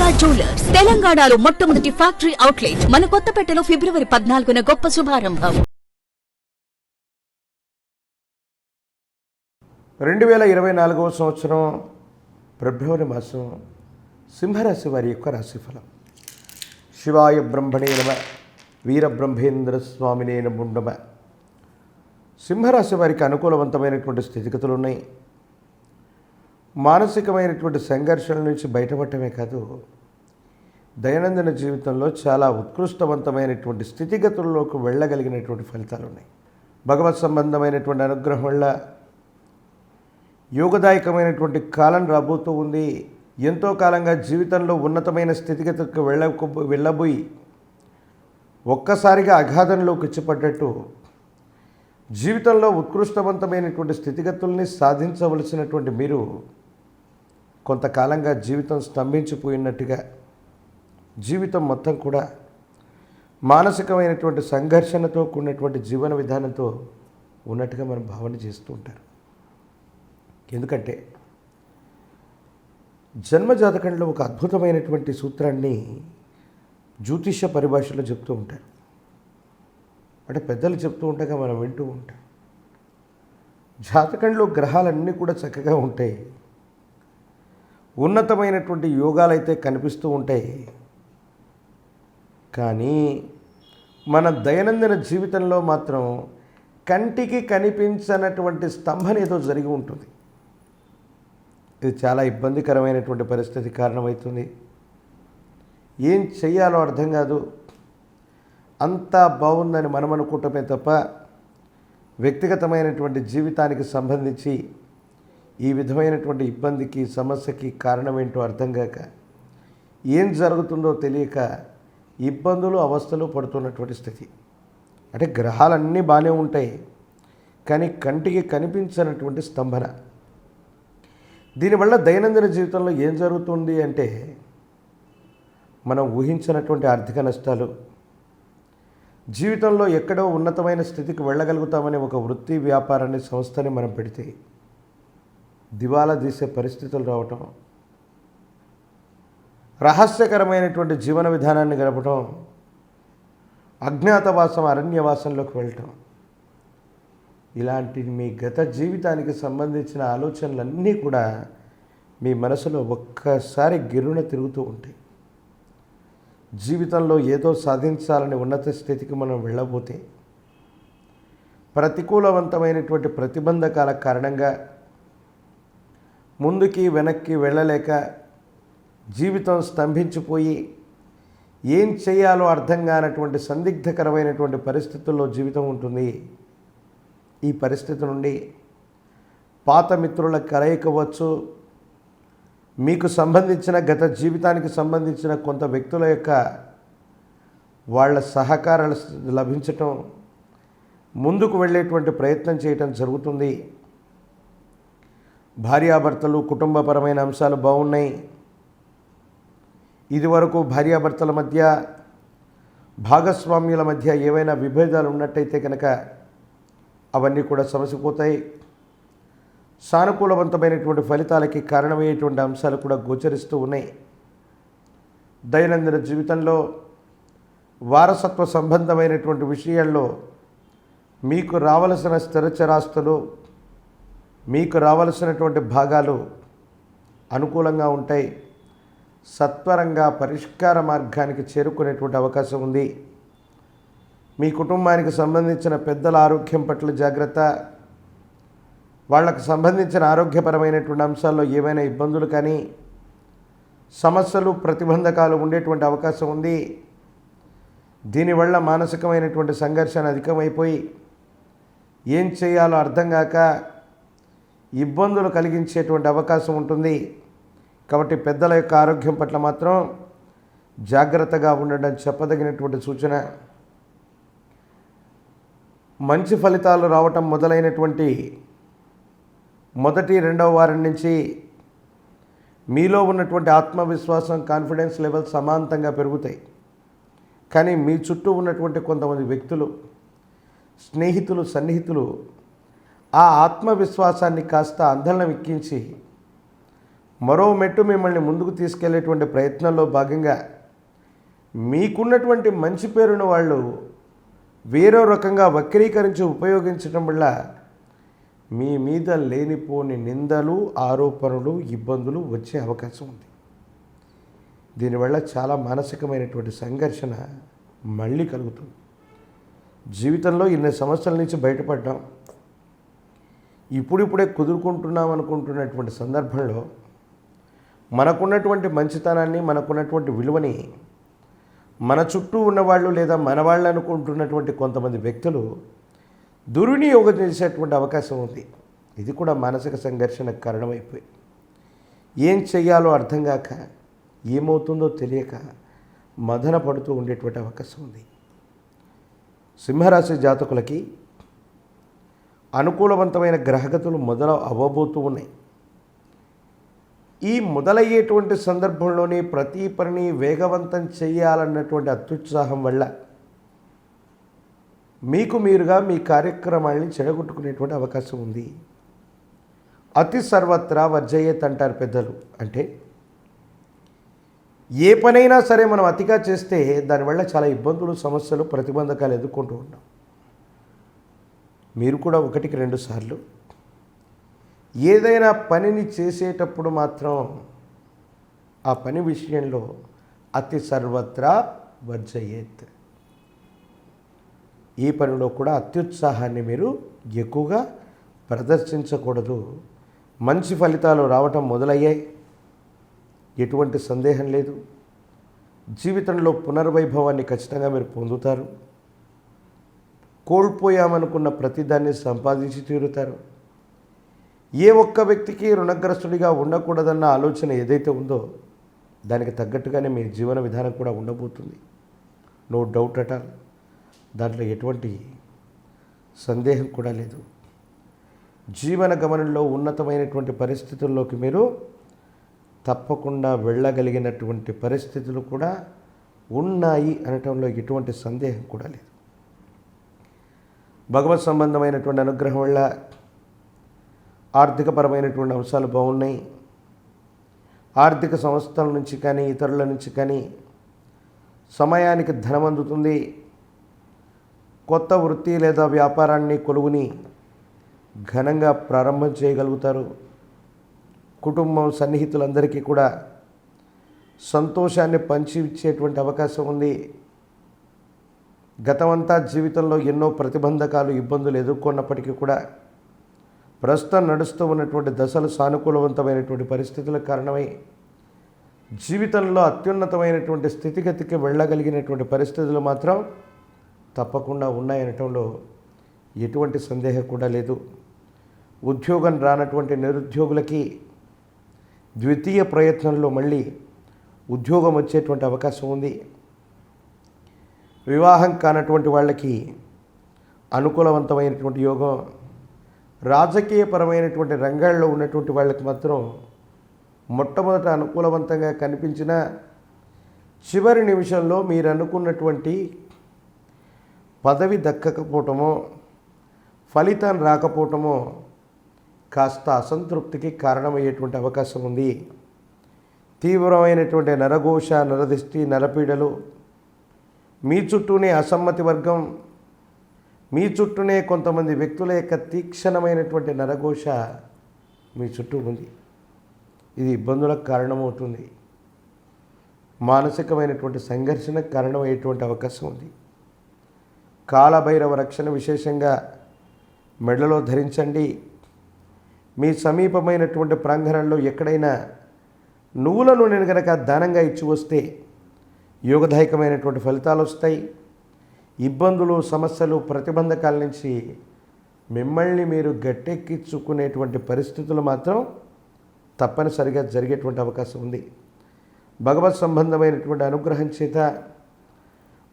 Durga jewellers తెలంగాణలో మొట్టమొదటి factory outlet మన కొత్తపేటలో ఫిబ్రవరి 14న గొప్ప శుభారంభం. 2024వ సంవత్సరం ఫిబ్రవరి మాసం సింహరాశి వారి యొక్క రాశిఫలం. శివాయ బ్రహ్మణే నమ, వీరబ్రహ్మేంద్ర స్వామినే నమః. సింహరాశి వారికి అనుకూలవంతమైనటువంటి స్థితిగతులు ఉన్నాయి. మానసికమైనటువంటి సంఘర్షణ నుంచి బయటపడటమే కాదు, దైనందిన జీవితంలో చాలా ఉత్కృష్టవంతమైనటువంటి స్థితిగతుల్లోకి వెళ్ళగలిగినటువంటి ఫలితాలు ఉన్నాయి. భగవత్ సంబంధమైనటువంటి అనుగ్రహం వల్ల యోగదాయకమైనటువంటి కాలం రాబోతూ ఉంది. ఎంతో కాలంగా జీవితంలో ఉన్నతమైన స్థితిగతులకు వెళ్ళబోయి ఒక్కసారిగా అగాధంలోకి వచ్చిపడ్డట్టు జీవితంలో ఉత్కృష్టవంతమైనటువంటి స్థితిగతుల్ని సాధించవలసినటువంటి మీరు కొంతకాలంగా జీవితం స్తంభించిపోయినట్టుగా, జీవితం మొత్తం కూడా మానసికమైనటువంటి సంఘర్షణతో కూడినటువంటి జీవన విధానంతో ఉన్నట్టుగా మనం భావన చేస్తూ ఉంటారు. ఎందుకంటే జన్మజాతకంలో ఒక అద్భుతమైనటువంటి సూత్రాన్ని జ్యోతిష్య పరిభాషలో చెప్తూ ఉంటారు. అంటే పెద్దలు చెప్తూ ఉండగా మనం వింటూ ఉంటాం. జాతకంలో గ్రహాలన్నీ కూడా చక్కగా ఉంటాయి, ఉన్నతమైనటువంటి యోగాలైతే కనిపిస్తూ ఉంటాయి. కానీ మన దైనందిన జీవితంలో మాత్రం కంటికి కనిపించనటువంటి స్తంభన ఏదో జరిగి ఉంటుంది. ఇది చాలా ఇబ్బందికరమైనటువంటి పరిస్థితి కారణమవుతుంది. ఏం చెయ్యాలో అర్థం కాదు. అంతా బాగుందని మనం అనుకుంటమే తప్ప వ్యక్తిగతమైనటువంటి జీవితానికి సంబంధించి ఈ విధమైనటువంటి ఇబ్బందికి, సమస్యకి కారణం ఏంటో అర్థం కాక, ఏం జరుగుతుందో తెలియక ఇబ్బందులు, అవస్థలు పడుతున్నటువంటి స్థితి. అంటే గ్రహాలన్నీ బాగానే ఉంటాయి, కానీ కంటికి కనిపించినటువంటి స్తంభన. దీనివల్ల దైనందిన జీవితంలో ఏం జరుగుతుంది అంటే, మనం ఊహించినటువంటి ఆర్థిక నష్టాలు, జీవితంలో ఎక్కడో ఉన్నతమైన స్థితికి వెళ్ళగలుగుతామనే ఒక వృత్తి, వ్యాపారాన్ని, సంస్థని మనం పెడితే దివాలా తీసే పరిస్థితులు రావటం, రహస్యకరమైనటువంటి జీవన విధానాన్ని గడపటం, అజ్ఞాతవాసం, అరణ్యవాసంలోకి వెళ్ళటం, ఇలాంటి మీ గత జీవితానికి సంబంధించిన ఆలోచనలన్నీ కూడా మీ మనసులో ఒక్కసారి గిర్రున తిరుగుతూ ఉంటాయి. జీవితంలో ఏదో సాధించాలని ఉన్నత స్థితికి మనం వెళ్ళబోతే ప్రతికూలవంతమైనటువంటి ప్రతిబంధకాల కారణంగా ముందుకి వెనక్కి వెళ్ళలేక జీవితం స్తంభించిపోయి ఏం చేయాలో అర్థం కానటువంటి సందిగ్ధకరమైనటువంటి పరిస్థితుల్లో జీవితం ఉంటుంది. ఈ పరిస్థితి నుండి పాత మిత్రుల కలయికవచ్చు, మీకు సంబంధించిన గత జీవితానికి సంబంధించిన కొంత వ్యక్తుల యొక్క వాళ్ళ సహకారాలు లభించటం, ముందుకు వెళ్ళేటువంటి ప్రయత్నం చేయటం జరుగుతుంది. భార్యాభర్తలు, కుటుంబపరమైన అంశాలు బాగున్నాయి. ఇదివరకు భార్యాభర్తల మధ్య, భాగస్వామ్యుల మధ్య ఏవైనా విభేదాలు ఉన్నట్టయితే కనుక అవన్నీ కూడా సమసిపోతాయి. సానుకూలవంతమైనటువంటి ఫలితాలకి కారణమయ్యేటువంటి అంశాలు కూడా గోచరిస్తూ ఉన్నాయి. దైనందిన జీవితంలో వారసత్వ సంబంధమైనటువంటి విషయాల్లో మీకు రావలసిన స్థిరచరాస్తులు, మీకు రావలసినటువంటి భాగాలు అనుకూలంగా ఉంటాయి. సత్వరంగా పరిష్కార మార్గానికి చేరుకునేటువంటి అవకాశం ఉంది. మీ కుటుంబానికి సంబంధించిన పెద్దల ఆరోగ్యం పట్ల జాగ్రత్త. వాళ్ళకు సంబంధించిన ఆరోగ్యపరమైనటువంటి అంశాల్లో ఏమైనా ఇబ్బందులు కానీ, సమస్యలు, ప్రతిబంధకాలు ఉండేటువంటి అవకాశం ఉంది. దీనివల్ల మానసికమైనటువంటి సంఘర్షణ అధికమైపోయి ఏం చేయాలో అర్థం కాక ఇబ్బందులు కలిగించేటువంటి అవకాశం ఉంటుంది. కాబట్టి పెద్దల యొక్క ఆరోగ్యం పట్ల మాత్రం జాగ్రత్తగా ఉండడం చెప్పదగినటువంటి సూచన. మంచి ఫలితాలు రావటం మొదలైనటువంటి మొదటి, రెండవ వారం నుంచి మీలో ఉన్నటువంటి ఆత్మవిశ్వాసం, కాన్ఫిడెన్స్ లెవెల్ సమాంతంగా పెరుగుతాయి. కానీ మీ చుట్టూ ఉన్నటువంటి కొంతమంది వ్యక్తులు, స్నేహితులు, సన్నిహితులు ఆ ఆత్మవిశ్వాసాన్ని కాస్త అందలం ఎక్కించి మరో మెట్టు మిమ్మల్ని ముందుకు తీసుకెళ్లేటువంటి ప్రయత్నంలో భాగంగా మీకున్నటువంటి మంచి పేరును వాళ్ళు వేరే రకంగా వక్రీకరించి ఉపయోగించడం వల్ల మీ మీద లేనిపోని నిందలు, ఆరోపణలు, ఇబ్బందులు వచ్చే అవకాశం ఉంది. దీనివల్ల చాలా మానసికమైనటువంటి సంఘర్షణ మళ్ళీ కలుగుతుంది. జీవితంలో ఇన్ని సమస్యల నుంచి బయటపడ్డాం, ఇప్పుడిప్పుడే కుదురుకుంటున్నాం అనుకుంటున్నటువంటి సందర్భంలో మనకున్నటువంటి మంచితనాన్ని, మనకున్నటువంటి విలువని మన చుట్టూ ఉన్నవాళ్ళు లేదా మన వాళ్ళు అనుకుంటున్నటువంటి కొంతమంది వ్యక్తులు దుర్వినియోగం చేసేటువంటి అవకాశం ఉంది. ఇది కూడా మానసిక సంఘర్షణకు కారణమైపోయి ఏం చెయ్యాలో అర్థం కాక, ఏమవుతుందో తెలియక మదన పడుతూ ఉండేటువంటి అవకాశం ఉంది. సింహరాశి జాతకులకి అనుకూలవంతమైన గ్రహగతులు అవ్వబోతూ ఉన్నాయి. ఈ మొదలయ్యేటువంటి సందర్భంలోనే ప్రతి పనిని వేగవంతం చేయాలన్నటువంటి అత్యుత్సాహం వల్ల మీకు మీరుగా మీ కార్యక్రమాలని చెడగొట్టుకునేటువంటి అవకాశం ఉంది. అతి సర్వత్రా వర్జయేత్ అంటారు పెద్దలు. అంటే ఏ పనైనా సరే మనం అతిగా చేస్తే దానివల్ల చాలా ఇబ్బందులు, సమస్యలు, ప్రతిబంధకాలు ఎదుర్కొంటూ ఉంటాం. మీరు కూడా 1-2 సార్లు ఏదైనా పనిని చేసేటప్పుడు మాత్రం ఆ పని విషయంలో అతి సర్వత్రా వర్జయేత్, ఈ పనిలో కూడా అత్యుత్సాహాన్ని మీరు ఎక్కువగా ప్రదర్శించకూడదు. మంచి ఫలితాలు రావటం మొదలయ్యాయి, ఎటువంటి సందేహం లేదు. జీవితంలో పునర్వైభవాన్ని ఖచ్చితంగా మీరు పొందుతారు. కోల్పోయామనుకున్న ప్రతిదాన్ని సంపాదించి తీరుతారు. ఏ ఒక్క వ్యక్తికి రుణగ్రస్తుడిగా ఉండకూడదన్న ఆలోచన ఏదైతే ఉందో దానికి తగ్గట్టుగానే మీ జీవన విధానం కూడా ఉండబోతుంది. నో డౌట్ అట్ ఆల్, దాంట్లో ఎటువంటి సందేహం కూడా లేదు. జీవన గమనంలో ఉన్నతమైనటువంటి పరిస్థితుల్లోకి మీరు తప్పకుండా వెళ్ళగలిగినటువంటి పరిస్థితులు కూడా ఉన్నాయి అనటంలో ఎటువంటి సందేహం కూడా లేదు. భగవత్ సంబంధమైనటువంటి అనుగ్రహం వల్ల ఆర్థికపరమైనటువంటి అంశాలు బాగున్నాయి. ఆర్థిక సంస్థల నుంచి కానీ ఇతరుల నుంచి కానీ సమయానికి ధనం అందుతుంది. కొత్త వృత్తి లేదా వ్యాపారాన్ని కొలువుని ఘనంగా ప్రారంభం చేయగలుగుతారు. కుటుంబం, సన్నిహితులందరికీ కూడా సంతోషాన్ని పంచి ఇచ్చేటువంటి అవకాశం ఉంది. గతమంతా జీవితంలో ఎన్నో ప్రతిబంధకాలు, ఇబ్బందులు ఎదుర్కొన్నప్పటికీ కూడా ప్రస్తుతం నడుస్తూ ఉన్నటువంటి దశలు సానుకూలవంతమైనటువంటి పరిస్థితులకు కారణమై జీవితంలో అత్యున్నతమైనటువంటి స్థితిగతికి వెళ్ళగలిగినటువంటి పరిస్థితులు మాత్రం తప్పకుండా ఉన్నాయనటంలో ఎటువంటి సందేహం కూడా లేదు. ఉద్యోగం రానటువంటి నిరుద్యోగులకి ద్వితీయ ప్రయత్నంలో మళ్ళీ ఉద్యోగం వచ్చేటువంటి అవకాశం ఉంది. వివాహం కానటువంటి వాళ్ళకి అనుకూలవంతమైనటువంటి యోగం. రాజకీయపరమైనటువంటి రంగాల్లో ఉన్నటువంటి వాళ్ళకి మాత్రం మొట్టమొదట అనుకూలవంతంగా కనిపించిన చివరి నిమిషంలో మీరు అనుకున్నటువంటి పదవి దక్కకపోవటమో, ఫలితం రాకపోవటమో కాస్త అసంతృప్తికి కారణమయ్యేటువంటి అవకాశం ఉంది. తీవ్రమైనటువంటి నరఘోష, నరదిష్టి, నరపీడలు, మీ చుట్టూనే అసమ్మతి వర్గం, మీ చుట్టూనే కొంతమంది వ్యక్తుల యొక్క తీక్షణమైనటువంటి నరఘోష మీ చుట్టూ ఉంది. ఇది ఇబ్బందులకు కారణమవుతుంది. మానసికమైనటువంటి సంఘర్షణకు కారణమయ్యేటువంటి అవకాశం ఉంది. కాలభైరవ రక్షణ విశేషంగా మెడలో ధరించండి. మీ సమీపమైనటువంటి ప్రాంగణంలో ఎక్కడైనా నువ్వుల నూనెను కనుక దానంగా ఇచ్చి వస్తే యోగదాయకమైనటువంటి ఫలితాలు వస్తాయి. ఇబ్బందులు, సమస్యలు, ప్రతిబంధకాల నుంచి మిమ్మల్ని మీరు గట్టెక్కించుకునేటువంటి పరిస్థితులు మాత్రం తప్పనిసరిగా జరిగేటువంటి అవకాశం ఉంది. భగవత్ సంబంధమైనటువంటి అనుగ్రహం చేత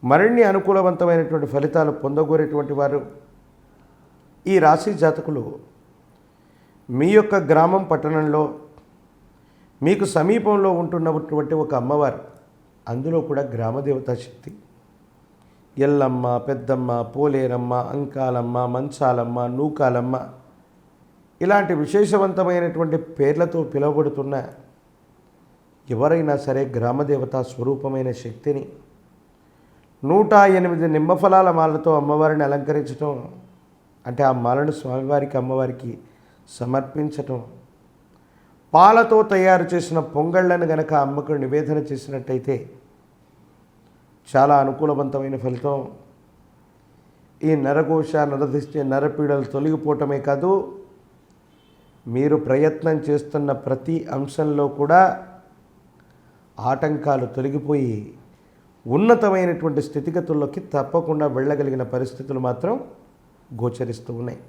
మరిన్ని అనుకూలవంతమైనటువంటి ఫలితాలు పొందగోరేటువంటి వారు ఈ రాశి జాతకులు మీ యొక్క గ్రామం, పట్టణంలో మీకు సమీపంలో ఉంటున్నటువంటి ఒక అమ్మవారు, అందులో కూడా గ్రామదేవతా శక్తి ఎల్లమ్మ, పెద్దమ్మ, పోలేరమ్మ, అంకాలమ్మ, మంచాలమ్మ, నూకాలమ్మ ఇలాంటి విశేషవంతమైనటువంటి పేర్లతో పిలువబడుతున్న ఎవరైనా సరే గ్రామదేవతా స్వరూపమైన శక్తిని 108 నిమ్మఫలాల మాలతో అమ్మవారిని అలంకరించటం, అంటే ఆ మాలను స్వామివారికి అమ్మవారికి సమర్పించటం, పాలతో తయారు చేసిన పొంగళ్ళను గనక అమ్మకు నివేదన చేసినట్టయితే చాలా అనుకూలవంతమైన ఫలితం. ఈ నరఘోష, నరదిష్టి, నరపీడలు తొలగిపోవటమే కాదు, మీరు ప్రయత్నం చేస్తున్న ప్రతి అంశంలో కూడా ఆటంకాలు తొలగిపోయి ఉన్నతమైనటువంటి స్థితిగతుల్లోకి తప్పకుండా వెళ్ళగలిగిన పరిస్థితులు మాత్రం గోచరిస్తూ ఉన్నాయి.